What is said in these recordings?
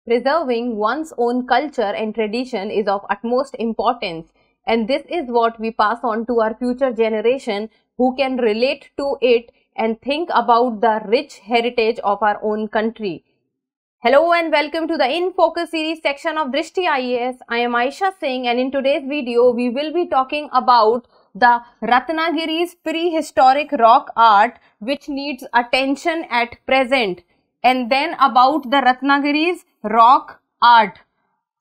Preserving one's own culture and tradition is of utmost importance, and this is what we pass on to our future generation who can relate to it and think about the rich heritage of our own country. Hello and welcome to the In Focus series section of Drishti IAS. I am Aisha Singh, and in today's video we will be talking about the Ratnagiri's prehistoric rock art which needs attention at present, and then about the Ratnagiri's rock art.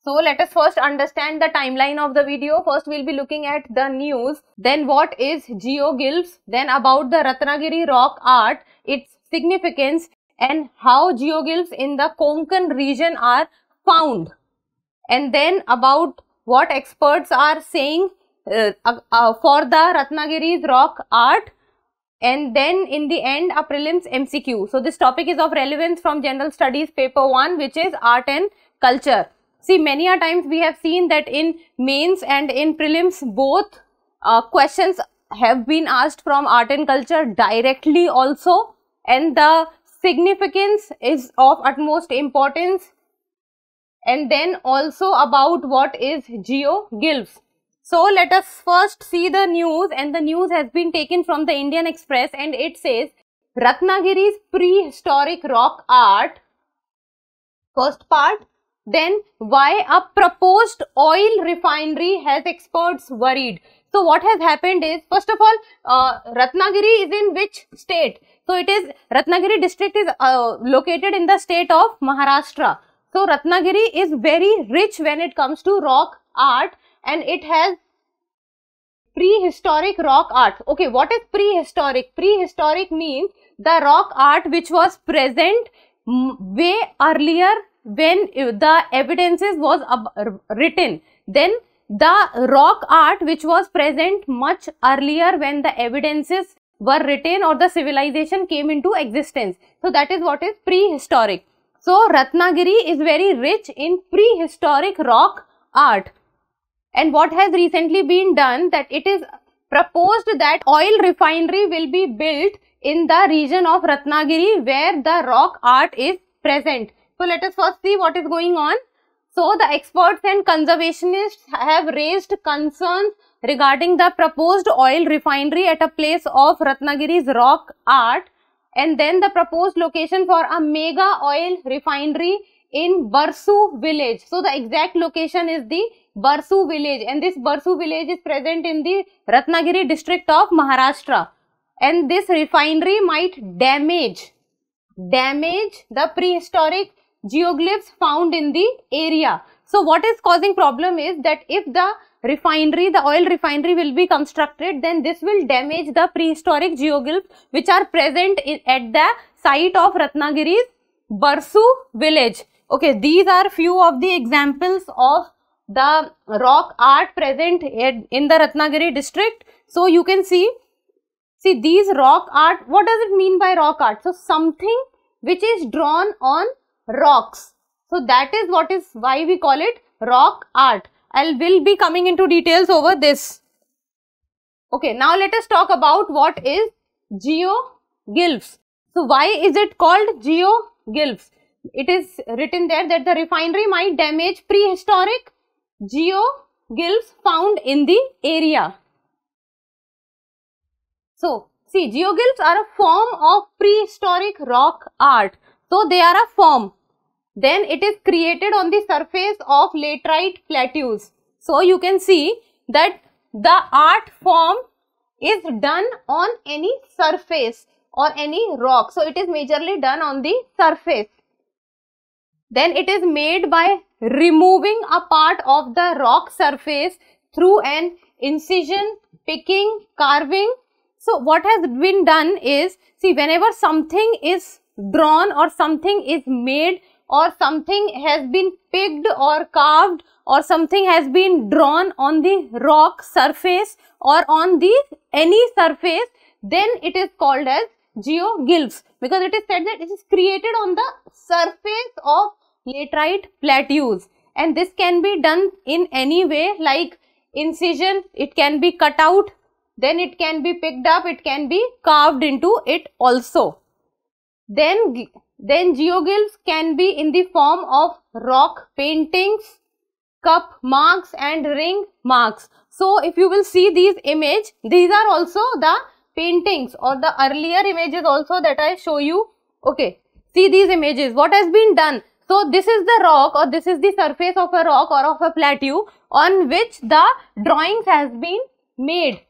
So let us first understand the timeline of the video. First we'll be looking at the news, then what is geoglyphs, then about the Ratnagiri rock art, its significance, and how geoglyphs in the Konkan region are found, and then about what experts are saying for the Ratnagiri's rock art, and then in the end a prelims MCQ. So this topic is of relevance from General Studies paper 1, which is art and culture. See, many a times we have seen that in mains and in prelims both questions have been asked from art and culture directly also, and the significance is of utmost importance, and then also about what is geoglyphs. So let us first see the news, and the news has been taken from the Indian Express, and it says Ratnagiri's prehistoric rock art, first part. Then why a proposed oil refinery has experts worried. So what has happened is, first of all, Ratnagiri is in which state? So it is, Ratnagiri district is located in the state of Maharashtra. So Ratnagiri is very rich when it comes to rock art, and it has prehistoric rock art. Okay, what is prehistoric? Prehistoric means the rock art which was present way earlier when the evidences was written. Then the rock art which was present much earlier when the evidences were written or the civilization came into existence. So that is what is prehistoric. So Ratnagiri is very rich in prehistoric rock art. And what has recently been done, that it is proposed that oil refinery will be built in the region of Ratnagiri where the rock art is present. So let us first see what is going on. So the experts and conservationists have raised concerns regarding the proposed oil refinery at a place of Ratnagiri's rock art, and then the proposed location for a mega oil refinery in Barsu village. So the exact location is the Barsu village, and this Barsu village is present in the Ratnagiri district of Maharashtra, and this refinery might damage the prehistoric geoglyphs found in the area. So what is causing problem is that if the refinery, the oil refinery will be constructed, then this will damage the prehistoric geoglyphs which are present at the site of Ratnagiri's Barsu village. Okay, these are few of the examples of the rock art present in the Ratnagiri district. So you can see these rock art. What does it mean by rock art? So something which is drawn on rocks. So that is what is why we call it rock art. I will be coming into details over this. Okay, now let us talk about what is geoglyphs. So why is it called geoglyphs? It is written there that the refinery might damage prehistoric geoglyphs found in the area. So see, geoglyphs are a form of prehistoric rock art. So they are a form. Then it is created on the surface of laterite plateaus. So you can see that the art form is done on any surface or any rock. So it is majorly done on the surface. Then it is made by removing a part of the rock surface through an incision, picking, carving. So what has been done is, see, whenever something is drawn or something is made or something has been picked or carved or something has been drawn on the rock surface or on the any surface, then it is called as geoglyphs, because it is said that it is created on the surface of laterite plateaus, and this can be done in any way, like incision, it can be cut out, then it can be picked up, it can be carved into it also. Then Then geoglyphs can be in the form of rock paintings, cup marks and ring marks. So if you will see these images, these are also the paintings or the earlier images also that I show you. Okay, see these images, what has been done. So this is the rock, or this is the surface of a rock or of a plateau on which the drawings has been made.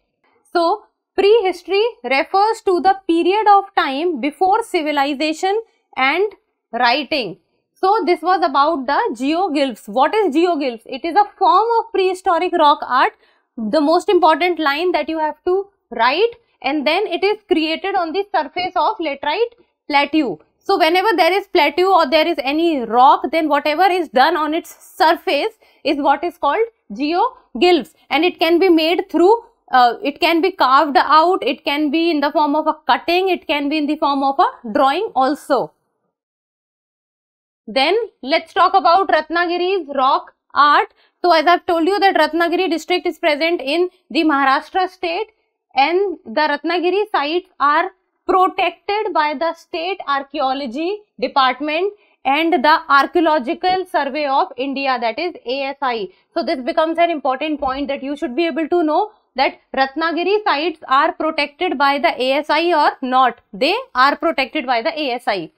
So prehistory refers to the period of time before civilization and writing. So this was about the geoglyphs. What is geoglyphs? It is a form of prehistoric rock art. The most important line that you have to write, and then it is created on the surface of laterite plateau. So whenever there is plateau or there is any rock, then whatever is done on its surface is what is called geoglyphs, and it can be made through it can be carved out, it can be in the form of a cutting, it can be in the form of a drawing also. Then let's talk about Ratnagiri's rock art. So as I've told you that Ratnagiri district is present in the Maharashtra state, and the Ratnagiri sites are protected by the State Archaeology Department and the Archaeological Survey of India, that is ASI. So this becomes an important point that you should be able to know, that Ratnagiri sites are protected by the ASI or not. They are protected by the ASI.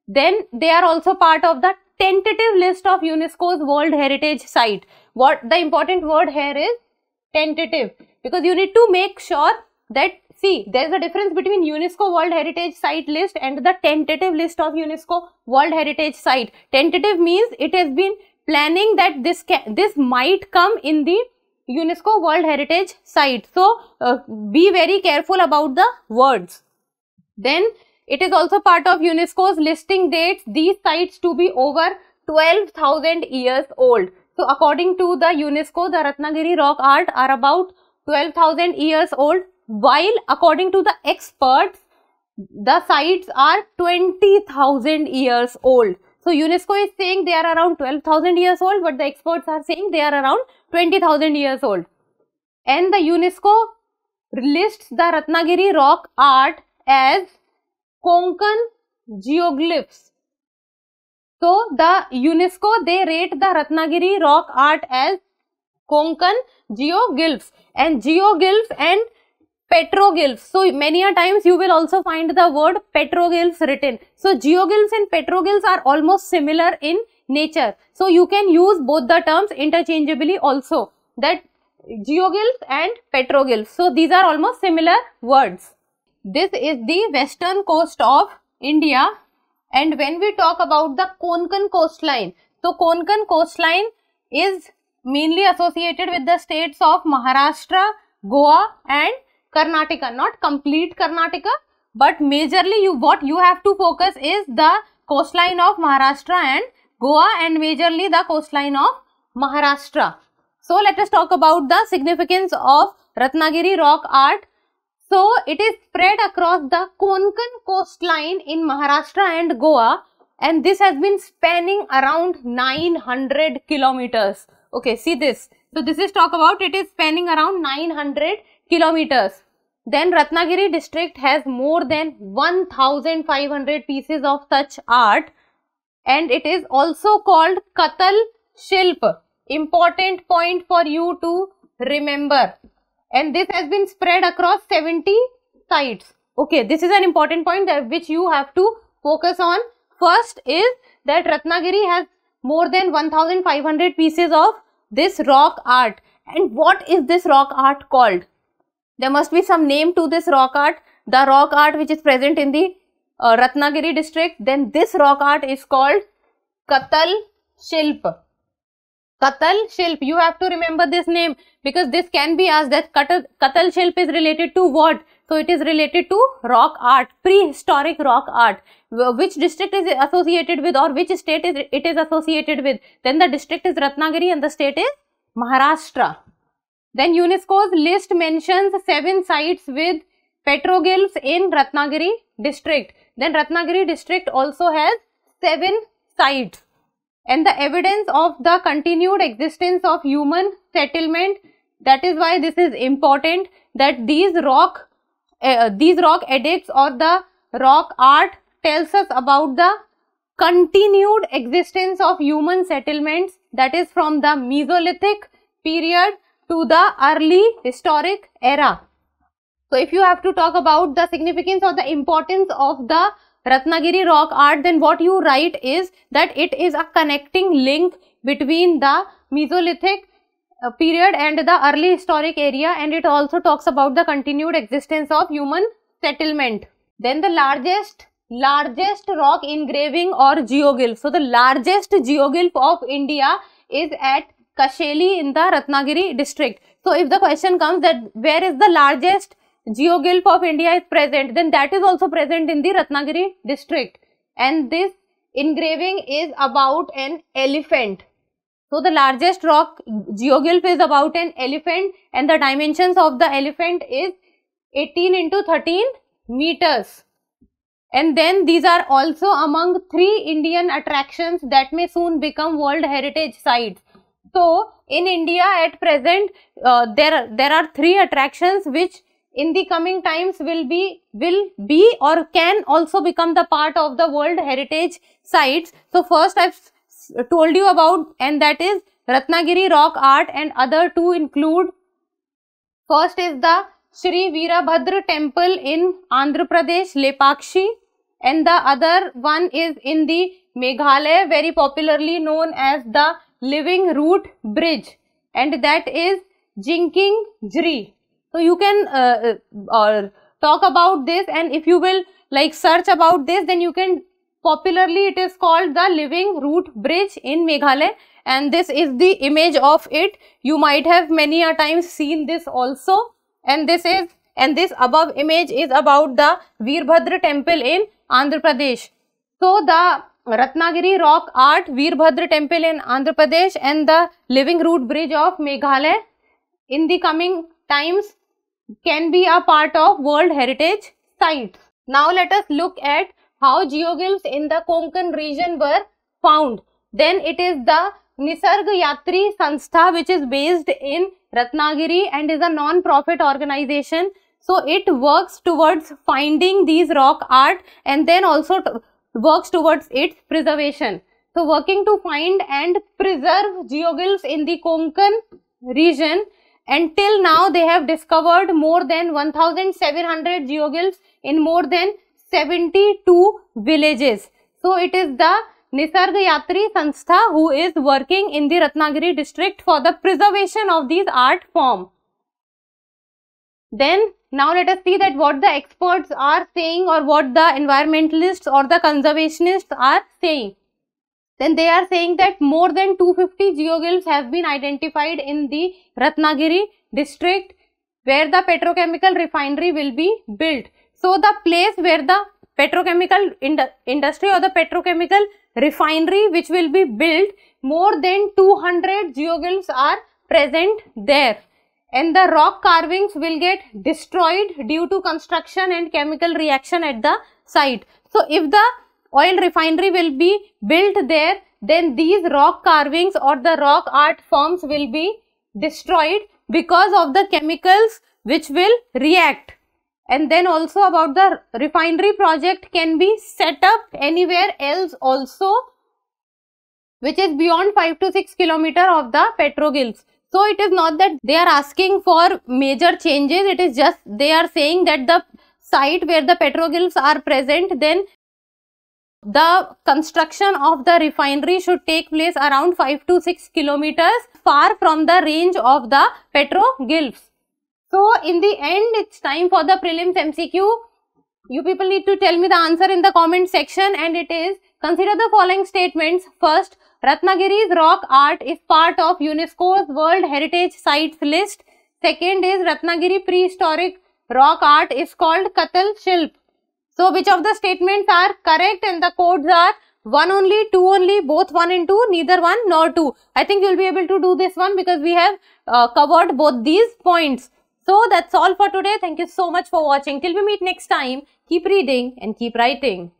Then they are also part of the tentative list of UNESCO's World Heritage Site. What the important word here is tentative, because you need to make sure that, see, there is a difference between UNESCO World Heritage Site list and the tentative list of UNESCO World Heritage Site. Tentative means it has been planning that this might come in the UNESCO World Heritage Site. So be very careful about the words. Then it is also part of UNESCO's listing dates these sites to be over 12,000 years old. So according to the UNESCO, the Ratnagiri rock art are about 12,000 years old, while according to the experts, the sites are 20,000 years old. So UNESCO is saying they are around 12,000 years old, but the experts are saying they are around 20,000 years old. And the UNESCO lists the Ratnagiri rock art as Konkan geoglyphs. So the UNESCO, they rate the Ratnagiri rock art as Konkan geoglyphs, and geoglyphs and petroglyphs. So many a times you will also find the word petroglyphs written. So geoglyphs and petroglyphs are almost similar in nature. So you can use both the terms interchangeably also, that geoglyphs and petroglyphs. So these are almost similar words. This is the western coast of India, and when we talk about the Konkan coastline, so Konkan coastline is mainly associated with the states of Maharashtra, Goa and Karnataka. Not complete Karnataka, but majorly what you have to focus is the coastline of Maharashtra and Goa, and majorly the coastline of Maharashtra. So let us talk about the significance of Ratnagiri rock art. So it is spread across the Konkan coastline in Maharashtra and Goa, and this has been spanning around 900 kilometers. Okay, see this. So this is talk about, it is spanning around 900 kilometers. Then Ratnagiri district has more than 1,500 pieces of such art, and it is also called Katal Shilp. Important point for you to remember. And this has been spread across 70 sites. Okay, this is an important point that which you have to focus on. First is that Ratnagiri has more than 1,500 pieces of this rock art. And what is this rock art called? There must be some name to this rock art. The rock art which is present in the Ratnagiri district, then this rock art is called Katal Shilp. Katal Shilp, you have to remember this name, because this can be asked that Katal Shilp is related to what? So it is related to rock art, prehistoric rock art. Which district is associated with, or which state is it is associated with? Then the district is Ratnagiri and the state is Maharashtra. Then UNESCO's list mentions 7 sites with petroglyphs in Ratnagiri district. Then Ratnagiri district also has 7 sites. And the evidence of the continued existence of human settlement, that is why this is important, that these rock edicts or the rock art tells us about the continued existence of human settlements, that is from the Mesolithic period to the early historic era. So if you have to talk about the significance or the importance of the Ratnagiri rock art, then what you write is that it is a connecting link between the Mesolithic period and the early historic area, and it also talks about the continued existence of human settlement. Then the largest rock engraving or geoglyph. So the largest geoglyph of India is at Kasheli in the Ratnagiri district. So if the question comes that where is the largest geoglyph of India is present, then that is also present in the Ratnagiri district, and this engraving is about an elephant. So the largest rock geoglyph is about an elephant, and the dimensions of the elephant is 18 into 13 meters. And then these are also among 3 Indian attractions that may soon become World Heritage Sites. So in India at present there are 3 attractions which in the coming times will be or can also become the part of the World Heritage Sites. So first I've told you about, and that is Ratnagiri rock art, and other 2 include, first is the Shri Veerabhadra temple in Andhra Pradesh, Lepakshi, and the other one is in the Meghalaya, very popularly known as the Living Root Bridge, and that is Jinking Jri. So you can talk about this, and if you will like search about this, then you can, popularly it is called the Living Root Bridge in Meghalaya, and this is the image of it. You might have many a times seen this also, and this above image is about the Veerbhadra temple in Andhra Pradesh. So the Ratnagiri rock art, Veerbhadra temple in Andhra Pradesh, and the Living Root Bridge of Meghalaya in the coming times can be a part of World Heritage Sites. Now let us look at how geoglyphs in the Konkan region were found. Then it is the Nisarg Yatri Sanstha, which is based in Ratnagiri and is a non-profit organization. So it works towards finding these rock art and then also works towards its preservation. So working to find and preserve geoglyphs in the Konkan region, until now they have discovered more than 1700 geoglyphs in more than 72 villages. So it is the Nisarg Yatri Sanstha who is working in the Ratnagiri district for the preservation of these art form. Then now let us see that what the experts are saying or what the environmentalists or the conservationists are saying. Then they are saying that more than 250 geoglyphs have been identified in the Ratnagiri district where the petrochemical refinery will be built. So the place where the petrochemical industry or the petrochemical refinery which will be built, more than 200 geoglyphs are present there, and the rock carvings will get destroyed due to construction and chemical reaction at the site. So if the oil refinery will be built there, then these rock carvings or the rock art forms will be destroyed because of the chemicals which will react. And then also about the refinery project can be set up anywhere else also, which is beyond 5 to 6 kilometers of the petroglyphs. So it is not that they are asking for major changes, it is just they are saying that the site where the petroglyphs are present, then the construction of the refinery should take place around 5 to 6 kilometers far from the range of the petroglyphs. So in the end, it's time for the prelims MCQ. You people need to tell me the answer in the comment section, and it is, consider the following statements. First, Ratnagiri's rock art is part of UNESCO's World Heritage Sites list. Second is, Ratnagiri prehistoric rock art is called Katal Shilp. So which of the statements are correct, and the codes are 1 only, 2 only, both 1 and 2, neither 1 nor 2. I think you will be able to do this one because we have covered both these points. So that's all for today. Thank you so much for watching. Till we meet next time, keep reading and keep writing.